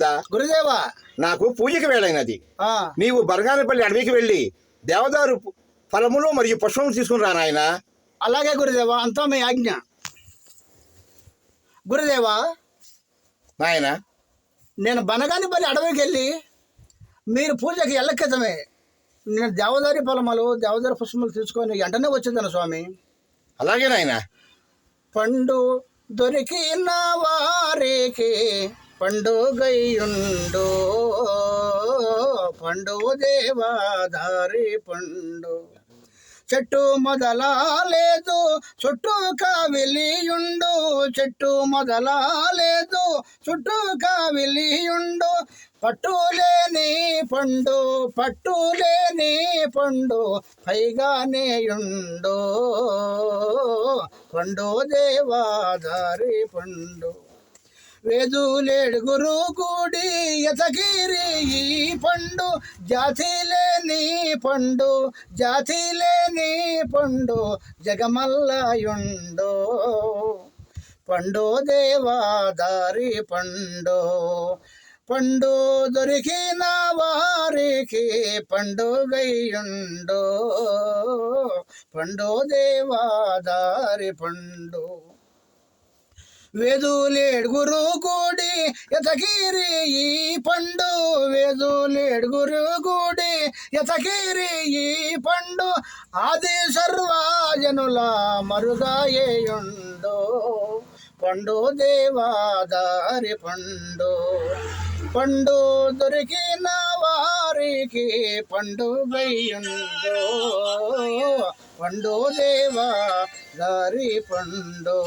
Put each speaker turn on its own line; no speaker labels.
పెద్ద
గురుదేవా,
నాకు పూజకి వేళైనది.
ఆ
నీవు బరగానపల్లి అడవికి వెళ్ళి దేవదారు ఫలములు మరియు పుష్పములు తీసుకుని రా నాయన.
అలాగే గురుదేవా, అంతా మీ ఆజ్ఞ. గురుదేవా,
నాయన
నేను బనగానిపల్లి అడవికి వెళ్ళి మీరు పూజకి ఎల్లక్రితమే నేను దేవదారి ఫలములు దేవదారి పుష్పములు తీసుకొని వెంటనే వచ్చేదాను స్వామి.
అలాగే నాయన.
పండు దొరికిన వారికి పండుగయుండు, పండు దేవాదారి పండు. చెట్టు మొదలా లేదు చుట్టూ కావిలియుండు, చెట్టు మొదలా లేదు చుట్టూ కావిలియుండు. పట్టులేని పండు పట్టులేని పండు పైగానేయుండు, పండు దేవాదారి పండు. వేదులేడుగురు కూడి ఎతగిరి ఈ పండు, జాతిలేని పండు జాతిలేని పండు జగమల్లయుండు, పండు దేవాదారి పండు. పండు దొరికిన వారికి పండుగయుండు, పండు దేవాదారి పండు. వేదులేడుగురు కూడి ఎతగిరి ఈ పండు, వేదులేడుగురు కూడి ఎతగిరి ఈ పండు. ఆది సర్వజనుల మరుగాయేయుండు, పండు దేవాదారి పండు. పండు దొరికిన వారికి పండుగయుండు, పండు దేవాదారి పండు.